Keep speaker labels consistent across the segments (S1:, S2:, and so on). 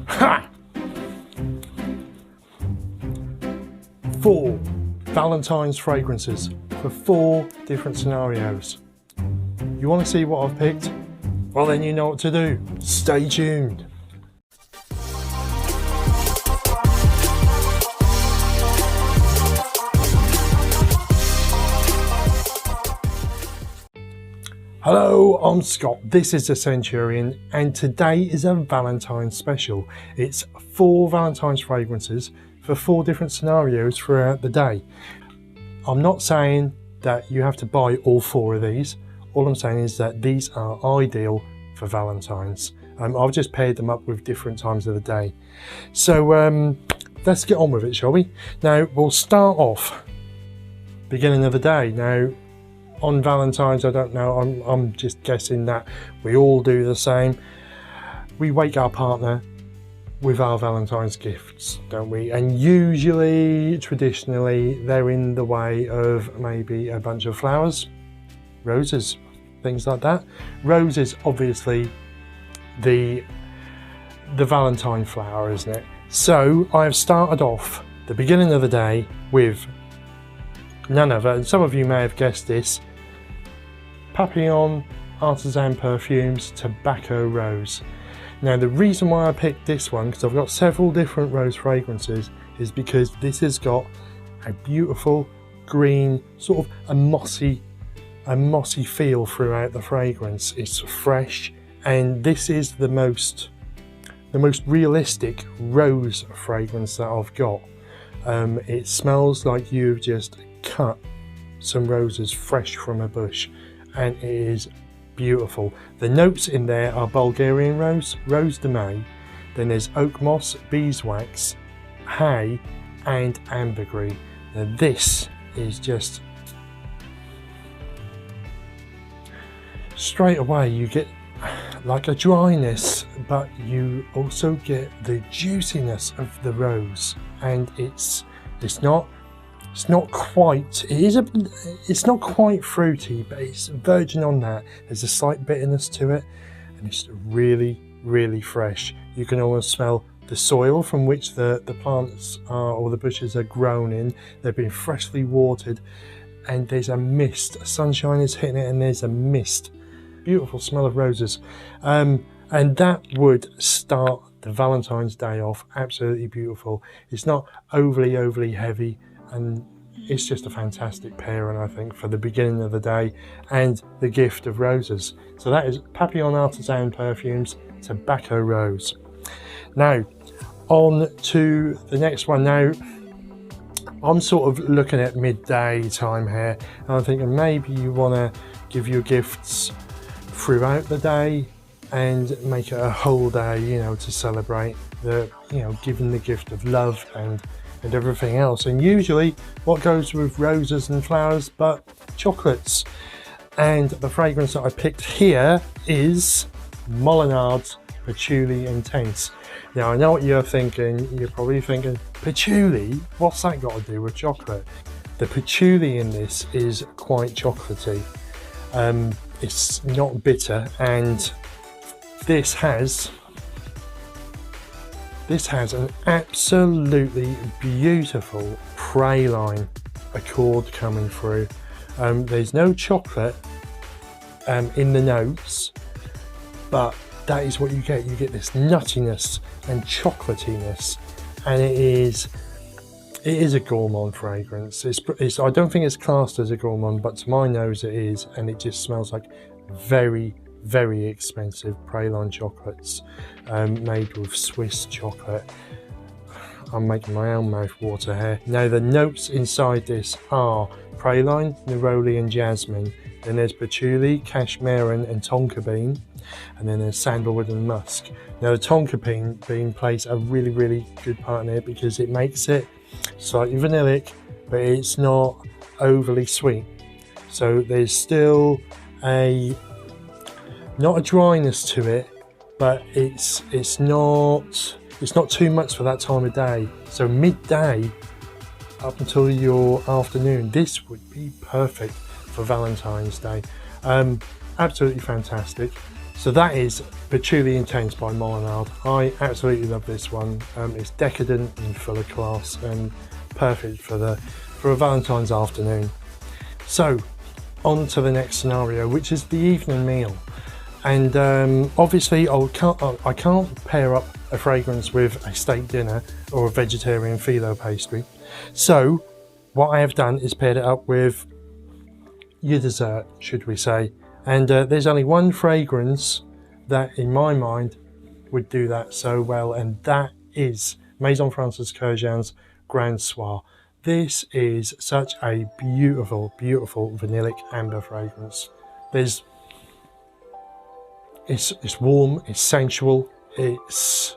S1: Ha! 4 Valentine's fragrances for 4 different scenarios. You want to see what I've picked? Well, then you know what to do. Stay tuned. Hello, I'm Scott, this is the Centurion, and today is a Valentine's special. It's 4 Valentine's fragrances for 4 different scenarios throughout the day. I'm not saying that you have to buy all 4 of these. All I'm saying is that these are ideal for Valentine's. I've just paired them up with different times of the day. So let's get on with it, shall we? Now, we'll start off beginning of the day. Now, on Valentine's, I don't know, I'm just guessing that we all do the same. We wake our partner with our Valentine's gifts, don't we? And usually, traditionally, they're in the way of maybe a bunch of flowers, roses, things like that. Roses, obviously, the Valentine flower, isn't it? So I've started off the beginning of the day with none other, and some of you may have guessed this, Papillon Artisan Perfumes Tobacco Rose. Now, the reason why I picked this one, because I've got several different rose fragrances, is because this has got a beautiful green, sort of a mossy feel throughout the fragrance. It's fresh, and this is the most realistic rose fragrance that I've got. It smells like you've just cut some roses fresh from a bush, and it is beautiful. The notes in there are Bulgarian rose, rose de May, then there's oak moss, beeswax, hay, and ambergris. Now this is just, straight away you get like a dryness, but you also get the juiciness of the rose, and it's not quite fruity, but it's virgin on that. There's a slight bitterness to it, and it's really fresh. You can almost smell the soil from which the plants are, or the bushes are grown in. They've been freshly watered, and there's a mist. Sunshine is hitting it, and there's a mist. Beautiful smell of roses, and that would start the Valentine's Day off absolutely beautiful. It's not overly heavy, and it's just a fantastic pairing, I think, for the beginning of the day and the gift of roses. So that is Papillon Artisan Perfumes Tobacco Rose. Now, on to the next one. Now, I'm sort of looking at midday time here, and I'm thinking maybe you want to give your gifts throughout the day and make it a whole day, you know, to celebrate giving the gift of love and everything else. And usually what goes with roses and flowers but chocolates, and the fragrance that I picked here is Molinard's Patchouli Intense. Now, I know what you're thinking. You're probably thinking, patchouli, what's that got to do with chocolate? The patchouli in this is quite chocolatey. It's not bitter, and this has an absolutely beautiful praline accord coming through. There's no chocolate in the notes, but that is what you get. You get this nuttiness and chocolatiness, and it is a gourmand fragrance. I don't think it's classed as a gourmand, but to my nose it is, and it just smells like very expensive praline chocolates made with Swiss chocolate. I'm making my own mouth water here. Now, the notes inside this are praline, neroli and jasmine. Then there's patchouli, cashmere and tonka bean, and then there's sandalwood and musk. Now, the tonka bean plays a really good part in it because it makes it slightly vanillic, but it's not overly sweet. So there's still not a dryness to it, but it's not too much for that time of day. So midday up until your afternoon, this would be perfect for Valentine's Day. Absolutely fantastic. So that is Patchouli Intense by Molyneux. I absolutely love this one. It's decadent and full of class and perfect for a Valentine's afternoon. So on to the next scenario, which is the evening meal. And obviously I can't pair up a fragrance with a steak dinner or a vegetarian phyllo pastry. So what I have done is paired it up with your dessert, should we say. And there's only one fragrance that in my mind would do that so well, and that is Maison Francis Kurkdjian's Grand Soir. This is such a beautiful, beautiful vanillic amber fragrance. It's warm, it's sensual, it's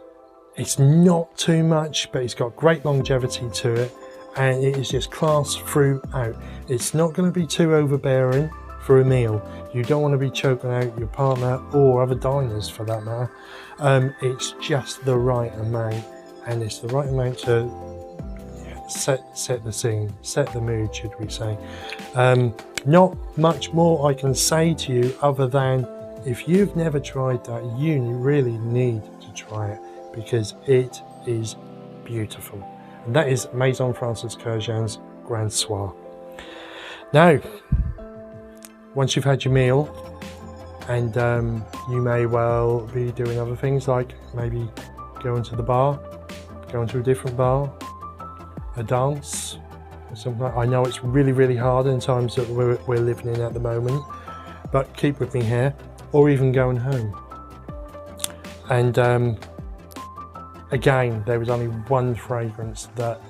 S1: not too much, but it's got great longevity to it, and it is just class throughout. It's not going to be too overbearing for a meal. You don't want to be choking out your partner or other diners for that matter. It's just the right amount, and it's the right amount to set the scene, set the mood, should we say. Not much more I can say to you other than if you've never tried that, you really need to try it, because it is beautiful. And that is Maison Francis Kurkdjian's Grand Soir. Now, once you've had your meal, and you may well be doing other things like maybe going to the bar, going to a different bar, a dance, or something like that. I know it's really, really hard in times that we're living in at the moment, but keep with me here, or even going home. And again, there was only one fragrance that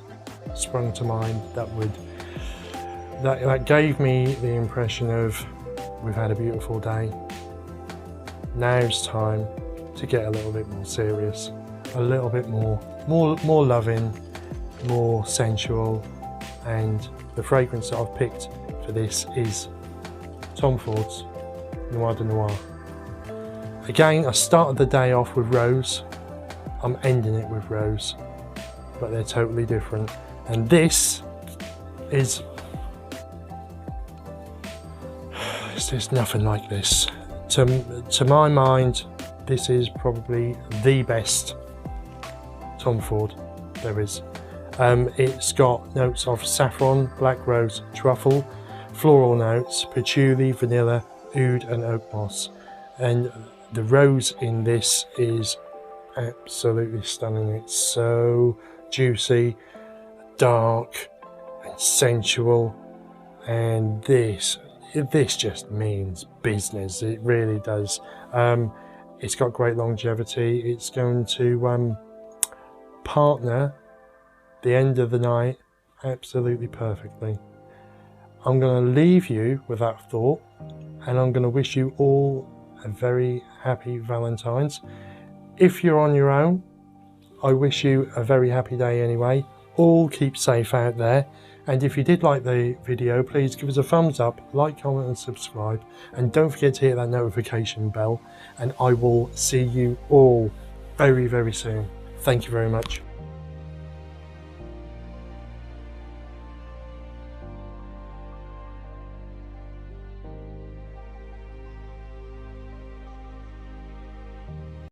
S1: sprung to mind that gave me the impression of we've had a beautiful day. Now's time to get a little bit more serious, a little bit more loving, more sensual, and the fragrance that I've picked for this is Tom Ford's Noir de Noir. Again, I started the day off with rose, I'm ending it with rose, but they're totally different. And this is, there's nothing like this. To my mind, this is probably the best Tom Ford there is. It's got notes of saffron, black rose, truffle, floral notes, patchouli, vanilla, oud and oak moss. And the rose in this is absolutely stunning. It's so juicy, dark and sensual, and this just means business. It really does. It's got great longevity. It's going to partner the end of the night absolutely perfectly. I'm going to leave you with that thought, and I'm going to wish you all a very happy Valentine's. If you're on your own, I wish you a very happy day anyway. All keep safe out there. And if you did like the video, please give us a thumbs up, like, comment and subscribe. And don't forget to hit that notification bell. And I will see you all very, very soon. Thank you very much.